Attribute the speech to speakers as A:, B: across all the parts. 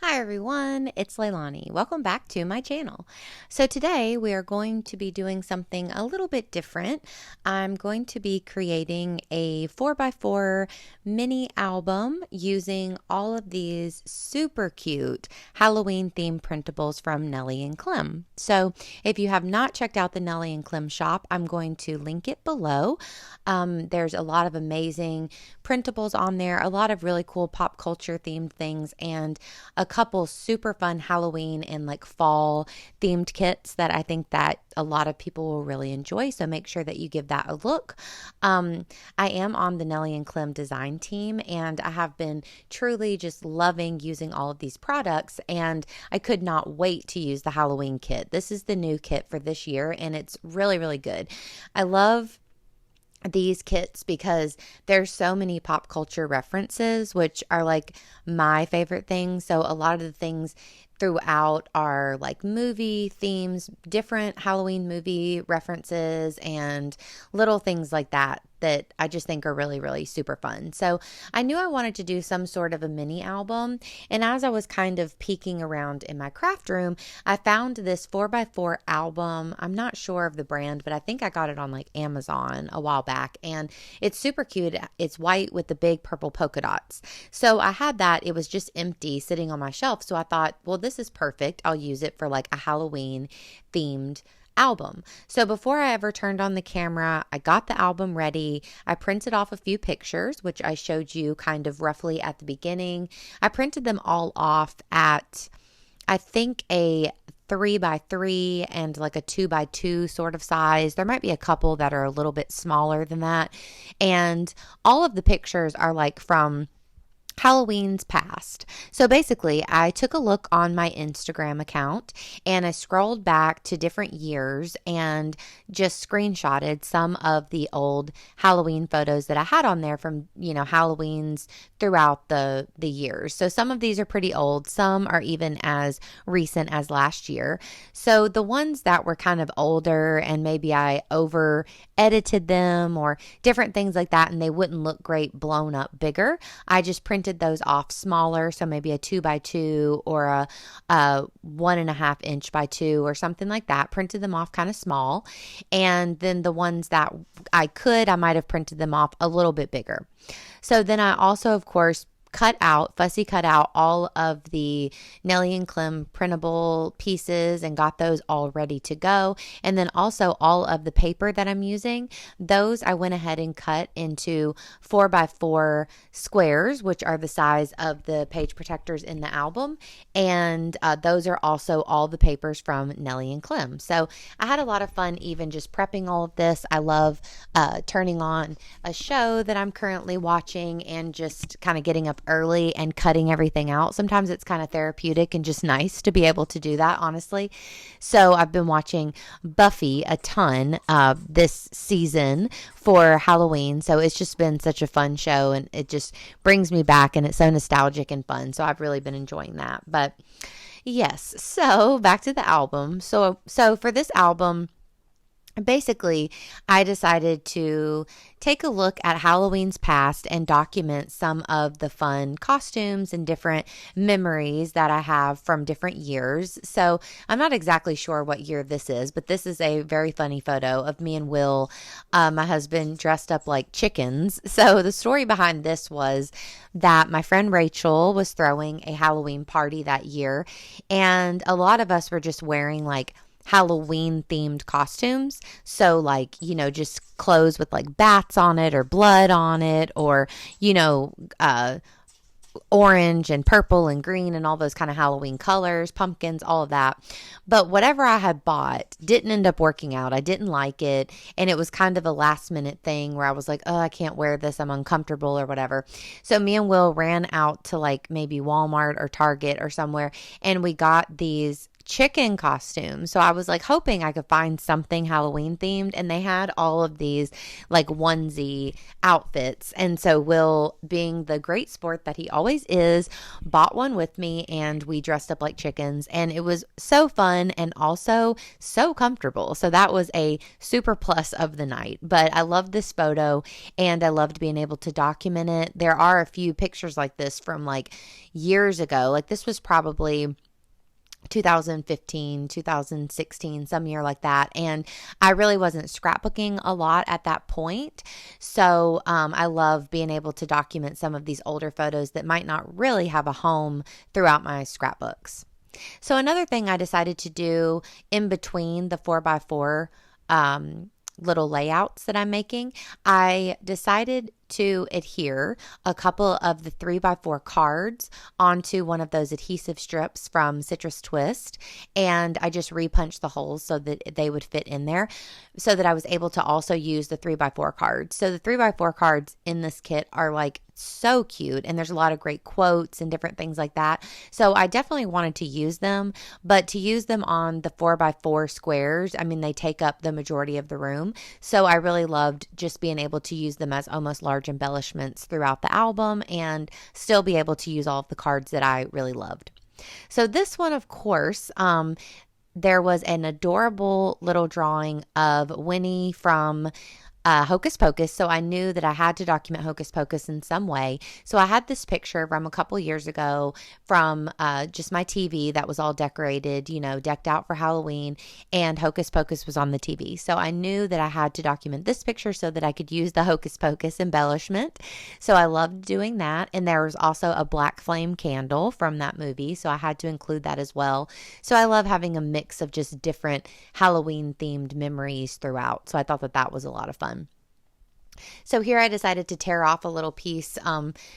A: Hi everyone, it's Leilani. Welcome back to my channel. So today we are going to be doing something a little bit different. I'm going to be creating a 4x4 mini album using all of these super cute Halloween themed printables from Nelly and Clem. So if you have not checked out the Nelly and Clem shop, I'm going to link it below. There's a lot of amazing printables on there, a lot of really cool pop culture themed things, and a couple super fun Halloween and like fall themed kits that I think that a lot of people will really enjoy. So make sure that you give that a look. I am on the Nelly and Clem design team, and I have been truly just loving using all of these products, and I could not wait to use the Halloween kit. This is the new kit for this year, and it's really, really good. I love these kits because there's so many pop culture references, which are like my favorite things. So a lot of the things throughout are like movie themes, different Halloween movie references, and little things like that that I just think are really, really super fun. So I knew I wanted to do some sort of a mini album. And as I was kind of peeking around in my craft room, I found this 4x4 album. I'm not sure of the brand, but I think I got it on like Amazon a while back. And it's super cute. It's white with the big purple polka dots. So I had that. It was just empty sitting on my shelf. So I thought, well, this is perfect. I'll use it for like a Halloween themed album. So before I ever turned on the camera, I got the album ready. I printed off a few pictures, which I showed you kind of roughly at the beginning. I printed them all off at, I think, a 3x3 and like a 2x2 sort of size. There might be a couple that are a little bit smaller than that. And all of the pictures are like from Halloween's past. So basically, I took a look on my Instagram account and I scrolled back to different years and just screenshotted some of the old Halloween photos that I had on there from, Halloween's throughout the years. So some of these are pretty old, some are even as recent as last year. So the ones that were kind of older and maybe I over edited them or different things like that and they wouldn't look great blown up bigger, I just printed those off smaller, so maybe a 2x2 or a 1.5 inch by 2 or something like that. Printed them off kind of small, and then the ones that I might have printed them off a little bit bigger. So then I also, of course, fussy cut out all of the Nelly and Clem printable pieces and got those all ready to go. And then also all of the paper that I'm using, those I went ahead and cut into 4x4 squares, which are the size of the page protectors in the album. And those are also all the papers from Nelly and Clem. So I had a lot of fun even just prepping all of this. I love turning on a show that I'm currently watching and just kind of getting up early and cutting everything out. Sometimes it's kind of therapeutic and just nice to be able to do that, honestly. So I've been watching Buffy a ton this season for Halloween. So it's just been such a fun show and it just brings me back and it's so nostalgic and fun. So I've really been enjoying that. But yes, so back to the album. So for this album, basically, I decided to take a look at Halloween's past and document some of the fun costumes and different memories that I have from different years. So I'm not exactly sure what year this is, but this is a very funny photo of me and Will, my husband, dressed up like chickens. So the story behind this was that my friend Rachel was throwing a Halloween party that year, and a lot of us were just wearing like Halloween themed costumes. So like, just clothes with like bats on it or blood on it or, orange and purple and green and all those kind of Halloween colors, pumpkins, all of that. But whatever I had bought didn't end up working out. I didn't like it. And it was kind of a last minute thing where I was like, oh, I can't wear this. I'm uncomfortable or whatever. So me and Will ran out to like maybe Walmart or Target or somewhere, and we got these chicken costumes. So I was like hoping I could find something Halloween themed, and they had all of these like onesie outfits. And so Will, being the great sport that he always is, bought one with me, and we dressed up like chickens, and it was so fun and also so comfortable. So that was a super plus of the night. But I loved this photo, and I loved being able to document it. There are a few pictures like this from like years ago. Like this was probably 2015, 2016, some year like that. And I really wasn't scrapbooking a lot at that point. So I love being able to document some of these older photos that might not really have a home throughout my scrapbooks. So another thing I decided to do in between the 4x4 little layouts that I'm making, I decided to adhere a couple of the 3x4 cards onto one of those adhesive strips from Citrus Twist, and I just repunched the holes so that they would fit in there, so that I was able to also use the 3x4 cards. So the 3x4 cards in this kit are like so cute, and there's a lot of great quotes and different things like that. So I definitely wanted to use them, but to use them on the 4x4 squares, I mean, they take up the majority of the room. So I really loved just being able to use them as almost large embellishments throughout the album and still be able to use all of the cards that I really loved. So this one, of course, there was an adorable little drawing of Winnie from Hocus Pocus, so I knew that I had to document Hocus Pocus in some way. So I had this picture from a couple years ago from just my TV that was all decorated, you know, decked out for Halloween, and Hocus Pocus was on the TV. So I knew that I had to document this picture so that I could use the Hocus Pocus embellishment. So I loved doing that, and there was also a black flame candle from that movie, so I had to include that as well. So I love having a mix of just different Halloween themed memories throughout. So I thought that that was a lot of fun. So here I decided to tear off a little piece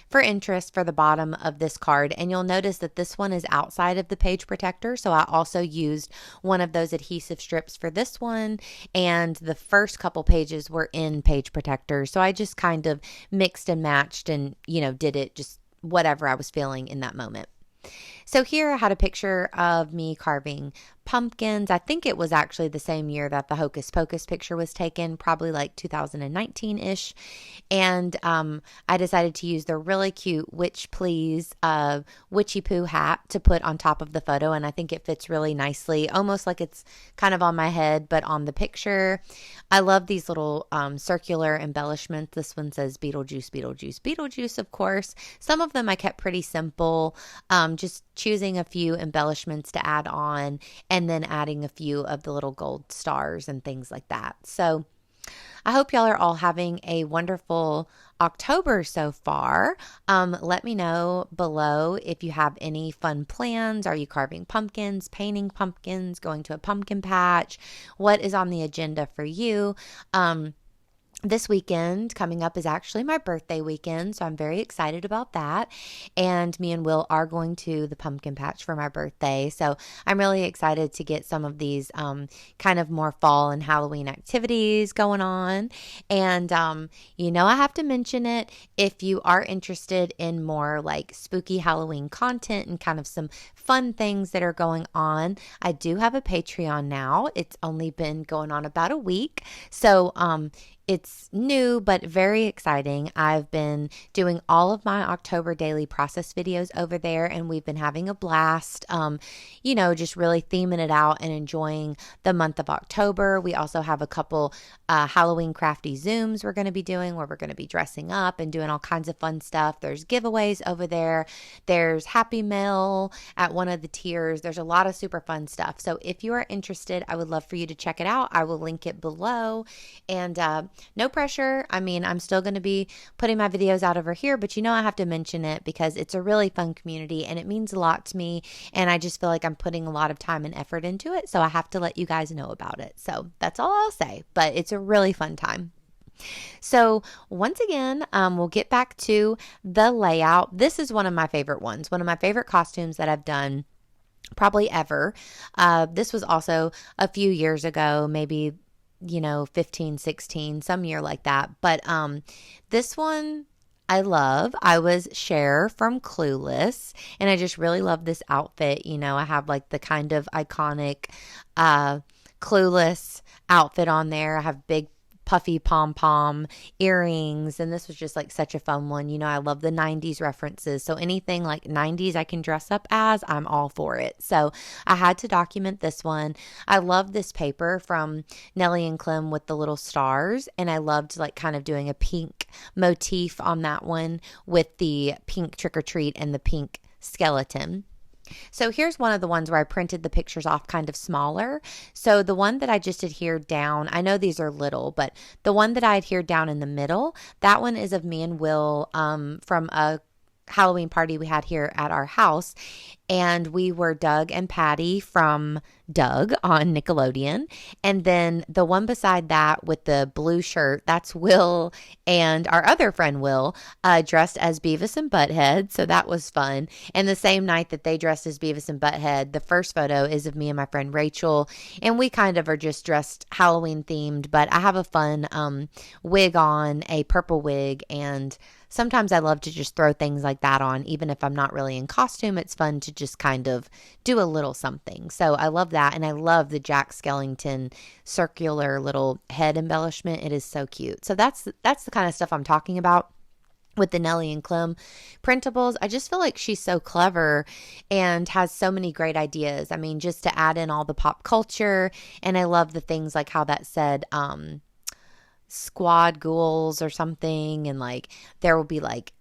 A: for interest for the bottom of this card. And you'll notice that this one is outside of the page protector. So I also used one of those adhesive strips for this one. And the first couple pages were in page protector. So I just kind of mixed and matched and, you know, did it just whatever I was feeling in that moment. So here I had a picture of me carving pumpkins. I think it was actually the same year that the Hocus Pocus picture was taken, probably like 2019-ish. And I decided to use the really cute Witch Please Witchy Poo hat to put on top of the photo. And I think it fits really nicely, almost like it's kind of on my head, but on the picture. I love these little circular embellishments. This one says Beetlejuice, Beetlejuice, Beetlejuice, of course. Some of them I kept pretty simple, just choosing a few embellishments to add on, and then adding a few of the little gold stars and things like that. So I hope y'all are all having a wonderful October so far. Let me know below if you have any fun plans. Are you carving pumpkins, painting pumpkins, going to a pumpkin patch? What is on the agenda for you? This weekend coming up is actually my birthday weekend, so I'm very excited about that. And me and Will are going to the pumpkin patch for my birthday, so I'm really excited to get some of these kind of more fall and Halloween activities going on. And you know, I have to mention it, if you are interested in more like spooky Halloween content and kind of some fun things that are going on, I do have a Patreon now. It's only been going on about a week, so it's new, but very exciting. I've been doing all of my October daily process videos over there, and we've been having a blast, you know, just really theming it out and enjoying the month of October. We also have a couple Halloween crafty Zooms we're going to be doing where we're going to be dressing up and doing all kinds of fun stuff. There's giveaways over there. There's Happy Mail at one of the tiers. There's a lot of super fun stuff. So if you are interested, I would love for you to check it out. I will link it below. And no pressure. I mean, I'm still going to be putting my videos out over here, but you know, I have to mention it because it's a really fun community and it means a lot to me. And I just feel like I'm putting a lot of time and effort into it. So I have to let you guys know about it. So that's all I'll say, but it's a really fun time. So once again, we'll get back to the layout. This is one of my favorite ones, one of my favorite costumes that I've done probably ever. This was also a few years ago, maybe, you know, 15, 16, some year like that. But this one I was Cher from Clueless, and I just really love this outfit. I have like the kind of iconic uh, Clueless outfit on there. I have big puffy pom-pom earrings, and this was just like such a fun one. I love the 90s references, so anything like 90s I can dress up as, I'm all for it. So I had to document this one. I love this paper from Nelly and Clem with the little stars, and I loved like kind of doing a pink motif on that one with the pink trick-or-treat and the pink skeleton. So here's one of the ones where I printed the pictures off kind of smaller. So the one that I just adhered down, I know these are little, but the one that I adhered down in the middle, that one is of me and Will from a Halloween party we had here at our house, and we were Doug and Patty from Doug on Nickelodeon. And then the one beside that with the blue shirt, that's Will and our other friend Will, dressed as Beavis and Butthead. So that was fun. And the same night that they dressed as Beavis and Butthead, the first photo is of me and my friend Rachel, and we kind of are just dressed Halloween themed, but I have a fun wig on, a purple wig, and sometimes I love to just throw things like that on. Even if I'm not really in costume, it's fun to just kind of do a little something. So I love that. And I love the Jack Skellington circular little head embellishment. It is so cute. So that's the kind of stuff I'm talking about with the Nelly and Clem printables. I just feel like she's so clever and has so many great ideas. I mean, just to add in all the pop culture. And I love the things like how that said, squad ghouls or something, and like there will be like,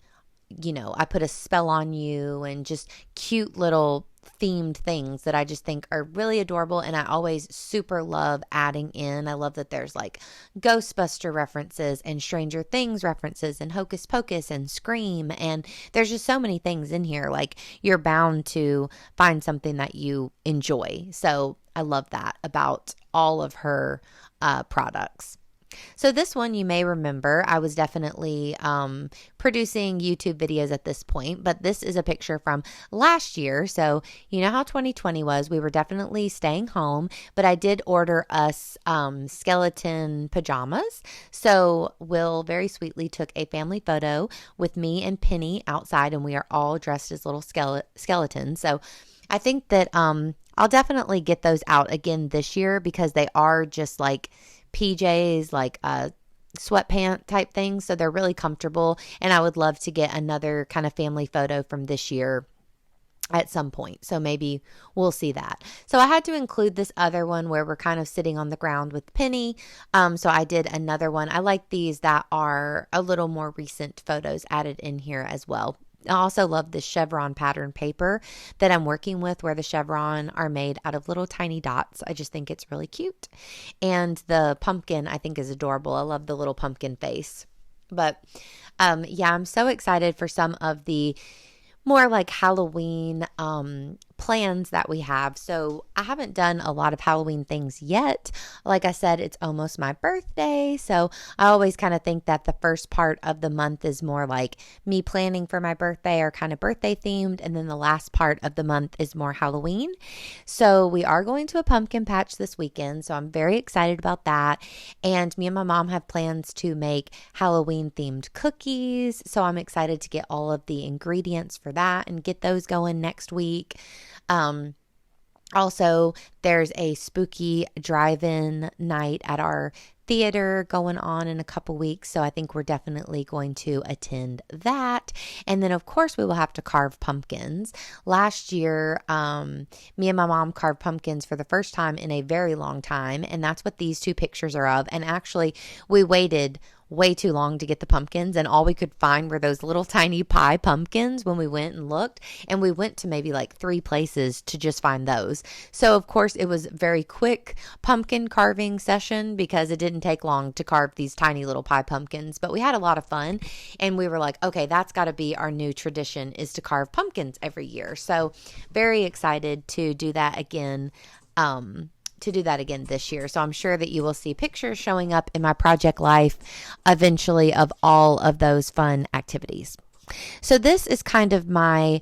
A: I put a spell on you, and just cute little themed things that I just think are really adorable. And I always super love adding in. I love that there's like Ghostbuster references and Stranger Things references and Hocus Pocus and Scream, and there's just so many things in here. Like, you're bound to find something that you enjoy. So I love that about all of her products. So this one, you may remember, I was definitely producing YouTube videos at this point, but this is a picture from last year. So you know how 2020 was. We were definitely staying home, but I did order us skeleton pajamas. So Will very sweetly took a family photo with me and Penny outside, and we are all dressed as little skeletons. So I think that I'll definitely get those out again this year, because they are just like PJs, like sweatpant type things. So they're really comfortable. And I would love to get another kind of family photo from this year at some point. So maybe we'll see that. So I had to include this other one where we're kind of sitting on the ground with Penny. So I did another one. I like these that are a little more recent photos added in here as well. I also love this chevron pattern paper that I'm working with, where the chevron are made out of little tiny dots. I just think it's really cute. And the pumpkin I think is adorable. I love the little pumpkin face. But yeah, I'm so excited for some of the more like Halloween plans that we have. So I haven't done a lot of Halloween things yet. Like I said, it's almost my birthday. So I always kind of think that the first part of the month is more like me planning for my birthday, or kind of birthday themed. And then the last part of the month is more Halloween. So we are going to a pumpkin patch this weekend. So I'm very excited about that. And me and my mom have plans to make Halloween themed cookies. So I'm excited to get all of the ingredients for that and get those going next week. Also, there's a spooky drive-in night at our theater going on in a couple weeks, so I think we're definitely going to attend that. And then, of course, we will have to carve pumpkins. Last year, me and my mom carved pumpkins for the first time in a very long time, and that's what these two pictures are of. And actually, we waited way too long to get the pumpkins, and all we could find were those little tiny pie pumpkins when we went and looked, and we went to maybe like 3 places to just find those. So of course it was a very quick pumpkin carving session, because it didn't take long to carve these tiny little pie pumpkins, but we had a lot of fun, and we were like, okay, that's got to be our new tradition, is to carve pumpkins every year. So very excited to do that again this year. So I'm sure that you will see pictures showing up in my project life eventually of all of those fun activities. So this is kind of my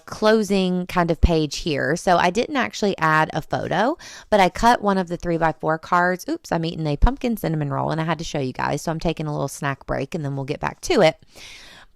A: closing kind of page here. So I didn't actually add a photo, but I cut one of the 3x4 cards. Oops, I'm eating a pumpkin cinnamon roll, and I had to show you guys. So I'm taking a little snack break, and then we'll get back to it.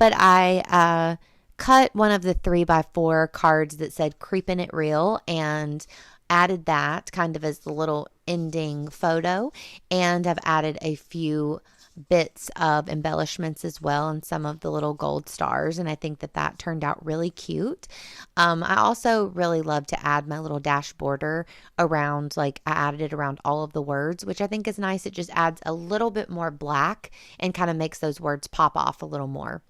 A: but I cut one of the 3x4 cards that said "Creepin' It Real" and added that kind of as the little ending photo. And I've added a few bits of embellishments as well and some of the little gold stars, and I think that that turned out really cute. I also really love to add my little dash border around, like I added it around all of the words, which I think is nice. It just adds a little bit more black and kind of makes those words pop off a little more.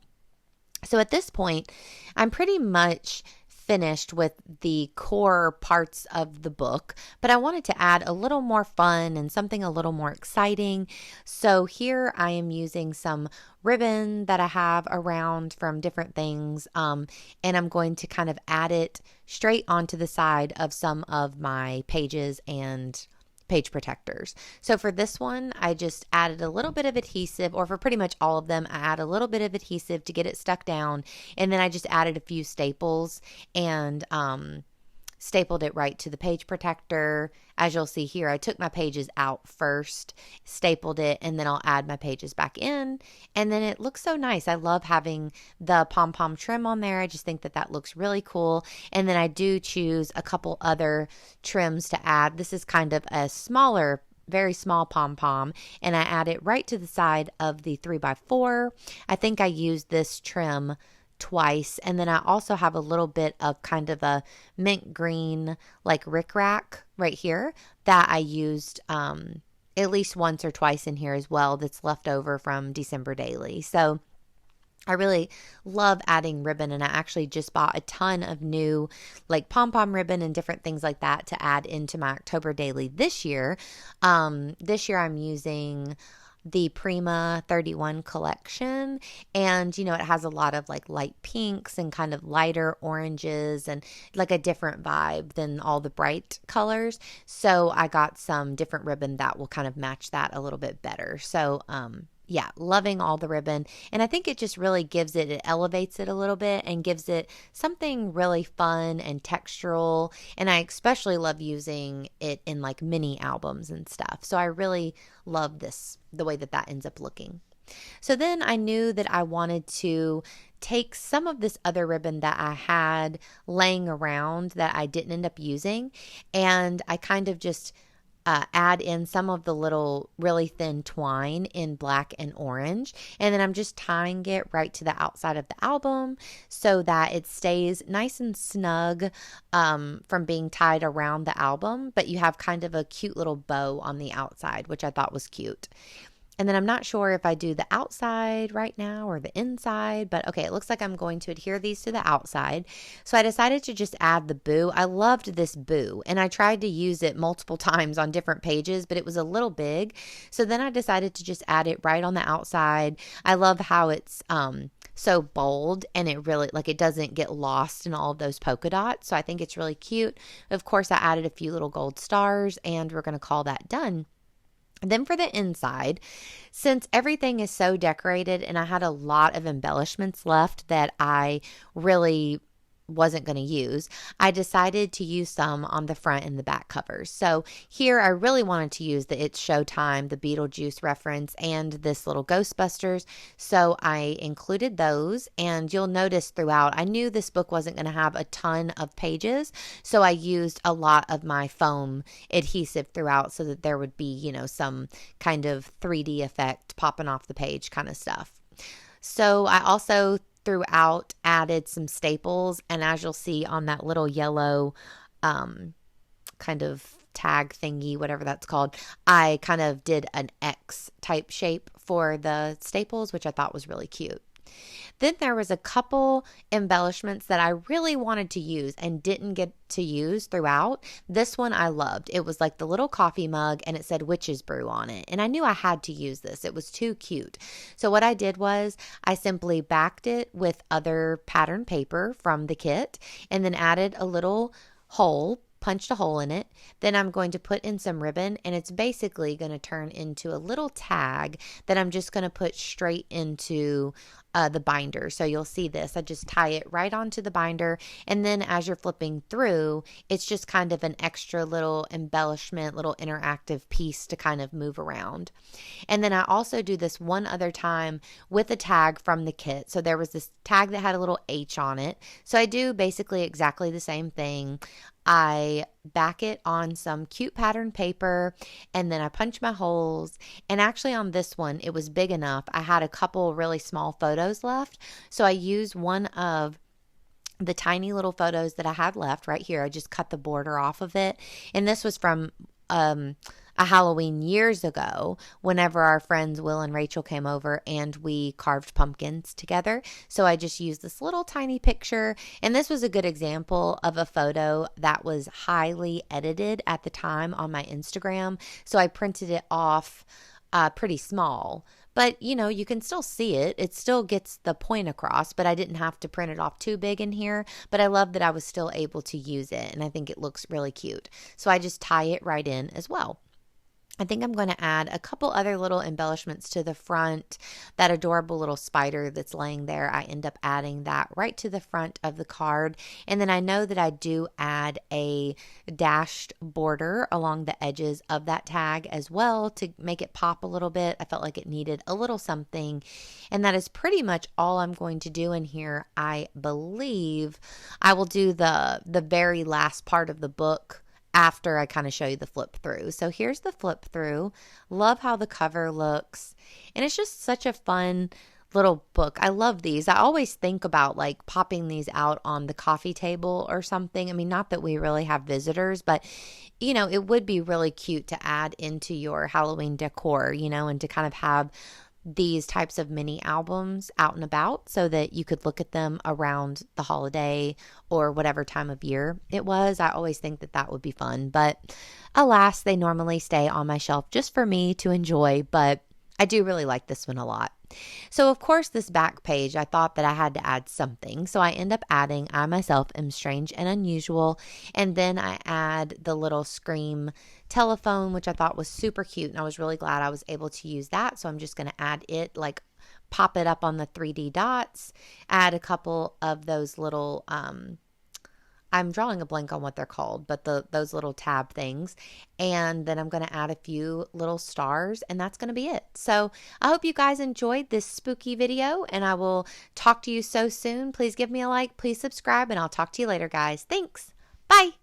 A: So at this point, I'm pretty much finished with the core parts of the book, but I wanted to add a little more fun and something a little more exciting. So here I am using some ribbon that I have around from different things, and I'm going to kind of add it straight onto the side of some of my pages and page protectors. So for this one, I just added a little bit of adhesive, or for pretty much all of them, I add a little bit of adhesive to get it stuck down. And then I just added a few staples and stapled it right to the page protector. As you'll see here, I took my pages out first, stapled it, and then I'll add my pages back in. And then it looks so nice. I love having the pom-pom trim on there. I just think that that looks really cool. And then I do choose a couple other trims to add. This is kind of a smaller, very small pom-pom, and I add it right to the side of the 3x4. I think I used this trim twice, and then I also have a little bit of kind of a mint green like rickrack right here that I used at least once or twice in here as well, that's left over from December Daily. So I really love adding ribbon, and I actually just bought a ton of new like pom-pom ribbon and different things like that to add into my October Daily this year. This year I'm using the Prima 31 collection, and it has a lot of like light pinks and kind of lighter oranges and like a different vibe than all the bright colors. So I got some different ribbon that will kind of match that a little bit better. So yeah, loving all the ribbon. And I think it just really it elevates it a little bit and gives it something really fun and textural. And I especially love using it in like mini albums and stuff. So I really love the way that ends up looking. So then I knew that I wanted to take some of this other ribbon that I had laying around that I didn't end up using, and I kind of just add in some of the little really thin twine in black and orange, and then I'm just tying it right to the outside of the album so that it stays nice and snug from being tied around the album, but you have kind of a cute little bow on the outside, which I thought was cute. And then I'm not sure if I do the outside right now or the inside, but okay, it looks like I'm going to adhere these to the outside. So I decided to just add the boo. I loved this boo, and I tried to use it multiple times on different pages, but it was a little big. So then I decided to just add it right on the outside. I love how it's so bold, and it really, like, it doesn't get lost in all of those polka dots. So I think it's really cute. Of course, I added a few little gold stars, and we're going to call that done. Then for the inside, since everything is so decorated and I had a lot of embellishments left that I really wasn't going to use, I decided to use some on the front and the back covers. So here I really wanted to use the It's Showtime, the Beetlejuice reference, and this little Ghostbusters. So I included those, and you'll notice throughout, I knew this book wasn't going to have a ton of pages, so I used a lot of my foam adhesive throughout so that there would be, some kind of 3D effect popping off the page kind of stuff. So I also throughout added some staples, and as you'll see on that little yellow kind of tag thingy, whatever that's called, I kind of did an X type shape for the staples, which I thought was really cute. Then there was a couple embellishments that I really wanted to use and didn't get to use throughout. This one I loved. It was like the little coffee mug, and it said Witch's Brew on it. And I knew I had to use this. It was too cute. So what I did was I simply backed it with other pattern paper from the kit and then added a little hole, punched a hole in it. Then I'm going to put in some ribbon, and it's basically going to turn into a little tag that I'm just going to put straight into the binder. So you'll see this. I just tie it right onto the binder. And then as you're flipping through, it's just kind of an extra little embellishment, little interactive piece to kind of move around. And then I also do this one other time with a tag from the kit. So there was this tag that had a little H on it. So I do basically exactly the same thing. I back it on some cute pattern paper, and then I punch my holes. And actually on this one, it was big enough. I had a couple really small photos left. So I used one of the tiny little photos that I had left right here. I just cut the border off of it. And this was from a Halloween years ago, whenever our friends Will and Rachel came over and we carved pumpkins together. So I just used this little tiny picture, and this was a good example of a photo that was highly edited at the time on my Instagram. So I printed it off pretty small. But, you know, you can still see it. It still gets the point across, but I didn't have to print it off too big in here. But I love that I was still able to use it, and I think it looks really cute. So I just tie it right in as well. I think I'm going to add a couple other little embellishments to the front. That adorable little spider that's laying there, I end up adding that right to the front of the card. And then I know that I do add a dashed border along the edges of that tag as well to make it pop a little bit. I felt like it needed a little something. And that is pretty much all I'm going to do in here. I believe I will do the very last part of the book after I kind of show you the flip through. So here's the flip through. Love how the cover looks. And it's just such a fun little book. I love these. I always think about like popping these out on the coffee table or something. I mean, not that we really have visitors, but you know, it would be really cute to add into your Halloween decor, you know, and to kind of have these types of mini albums out and about so that you could look at them around the holiday or whatever time of year it was. I always think that that would be fun, but alas, they normally stay on my shelf just for me to enjoy, but I do really like this one a lot. So of course this back page, I thought that I had to add something. So I end up adding I myself am strange and unusual. And then I add the little Scream telephone, which I thought was super cute. And I was really glad I was able to use that. So I'm just going to add it, like pop it up on the 3D dots, add a couple of those little, I'm drawing a blank on what they're called, but those little tab things. And then I'm going to add a few little stars, and that's going to be it. So I hope you guys enjoyed this spooky video, and I will talk to you so soon. Please give me a like, please subscribe, and I'll talk to you later, guys. Thanks. Bye.